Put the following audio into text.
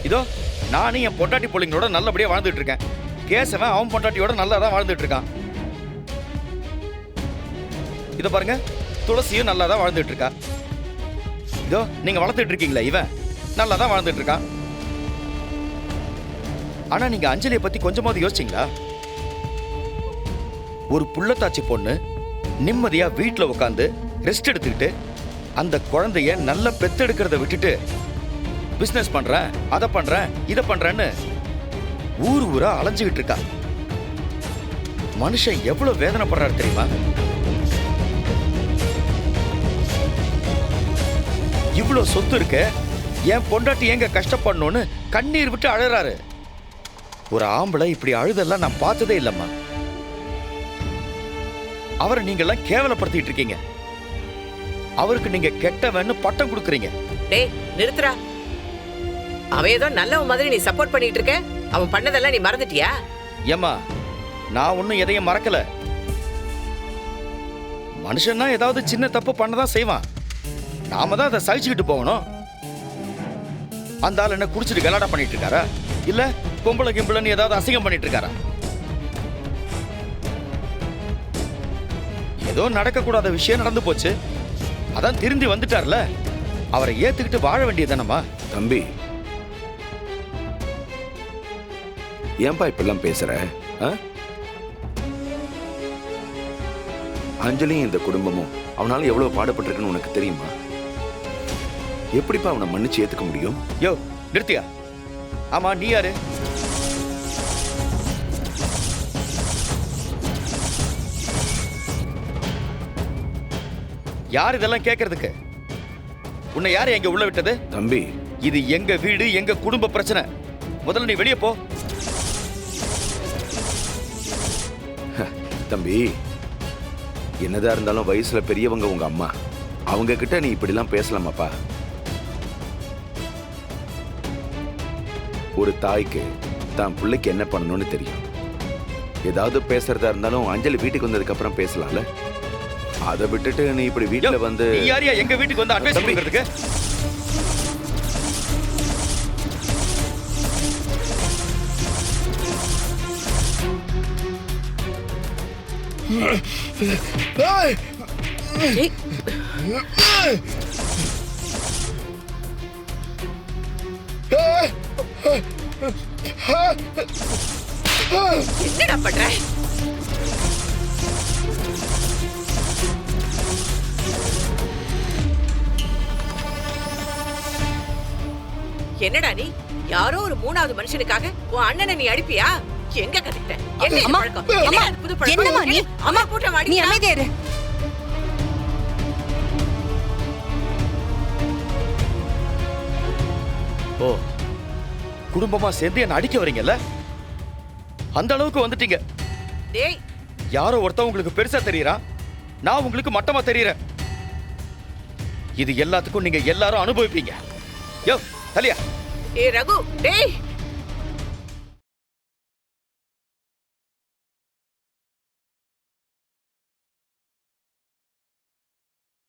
இதோ நானும் என் பொண்டாட்டி பிள்ளைங்களோட நல்லபடியா வாழ்ந்துட்டு இருக்கேன். கேசவன் அவன் பொண்டாட்டியோட நல்லா தான் வாழ்ந்துட்டு இருக்கான். இதை பாருங்க, துளசியும் நல்லா தான் வாழ்ந்துட்டு இருக்கா. இதோ நீங்க வளர்த்துட்டு இருக்கீங்களா, இவன் நல்லா தான் வாழ்ந்துட்டு இருக்கான். ஆனா நீங்க அஞ்சலியை பத்தி கொஞ்சமாவது யோசிச்சீங்களா? ஒரு புள்ளத்தாச்சி பொண்ணு நிம்மதியா வீட்டுல உட்காந்து ரெஸ்ட் எடுத்துக்கிட்டு அந்த குழந்தைய நல்லா பெத்தெடுக்கிறத விட்டுட்டு பிசினஸ் பண்றேன், அதை பண்றேன், இதை பண்றேன்னு ஊர் ஊரா அலைஞ்சுக்கிட்டு இருக்கா. மனுஷன் எவ்வளவு வேதனைப்படுறாரு தெரியுமா? இவ்வளவு சொத்து இருக்க என் பொண்டாட்டி எங்க கஷ்டப்படணும்னு கண்ணீர் விட்டு அழுறாரு. ஒரு ஆம்பளை இப்படி அழுதெல்லாம் நான் பார்த்ததே இல்லம்மா. அவரை நீங்க எல்லாம் கேவலப்படுத்திட்டு இருக்கீங்க. அவருக்கு நீங்க கெட்டவன்னு பட்டம் கொடுக்கறீங்க. டேய் நிறுத்துறா. அவன் ஏதோ நல்லவன் மாதிரி நீ சப்போர்ட் பண்ணிட்டு இருக்க. அவன் பண்ணதெல்லாம் நீ மறந்துட்டியா? ஏம்மா, நான் ஒன்னும் எதையும் மறக்கல. மனுஷன்னா ஏதாவது சின்ன தப்பு பண்ணதான் செய்வான். நாம தான் அதை சகிச்சுக்கிட்டு போகணும். அந்த ஆள் என்ன குடிச்சிட்டு கலாடா பண்ணிட்டு இருக்காரா, இல்ல பொம்பளை கிம்பளன்னு ஏதாவது அசிங்கம் பண்ணிட்டு இருக்காரா? ஏதோ நடக்க கூடாத விஷயம் நடந்து போச்சு, அதான் திருந்தி வந்துட்டார்ல. அவரை ஏத்துக்கிட்டு வாழ வேண்டியதானம்மா. தம்பி, ஏன்பா இப்பெல்லாம் பேசுற? அஞ்சலியும் இந்த குடும்பமும் அவனால எவ்வளவு பாடுபட்டிருக்குன்னு உனக்கு தெரியுமா? எப்படிப்பா அவனை மன்னிச்சு ஏத்துக்க முடியும்? யோ நிறுத்தியா? ஆமா, நீ யாரு? யார் இதெல்லாம் கேட்கறதுக்கு? உன்னை யாரு எங்க உள்ள விட்டது? தம்பி, இது எங்க வீடு, எங்க குடும்ப பிரச்சனை. முதல்ல நீ வெளியே போ. தம்பி, என்னதான் இருந்தாலும் வயசுல பெரியவங்க உங்க அம்மா. அவங்க கிட்ட நீ இப்படிலாம் பேசலாமாப்பா? ஒரு தாய்க்கு தான் பிள்ளைக்கு என்ன பண்ணணும்னு தெரியும். ஏதாவது பேசுறதா இருந்தாலும் அஞ்சலி வீட்டுக்கு வந்ததுக்கு அப்புறம் பேசலாம்ல. அதை விட்டுட்டு நீ இப்படி வீட்டுல வந்து யாரையா எங்க வீட்டுக்கு வந்து அட்வைஸ் பண்றதுக்கு? என்னடா பண்ற? என்னடா நீ? யாரோ ஒரு மூணாவது மனுஷனுக்காக உன் அண்ணனை நீ அடிப்பியா? எங்க கத்துக்கிட்ட? என்ன இது பழக்கம்? என்ன இது புது பழக்கம்? என்னம்மா நீ? அம்மா கூட்டம் வாடி. நீ அமைதியா இரு. ஓ, குடும்பமா சேர்ந்து என்ன அடிக்க வரீங்கல்ல? அந்த அளவுக்கு வந்துட்டீங்க. டேய், யாரோ ஒருத்தன் உங்களுக்கு பெருசா தெரியறான், நான் உங்களுக்கு மட்டமா தெரியறேன். இது எல்லாத்துக்கும் நீங்க எல்லாரும் அனுபவிப்பீங்க. யோ தலியா. ஏய் ரகு, டேய்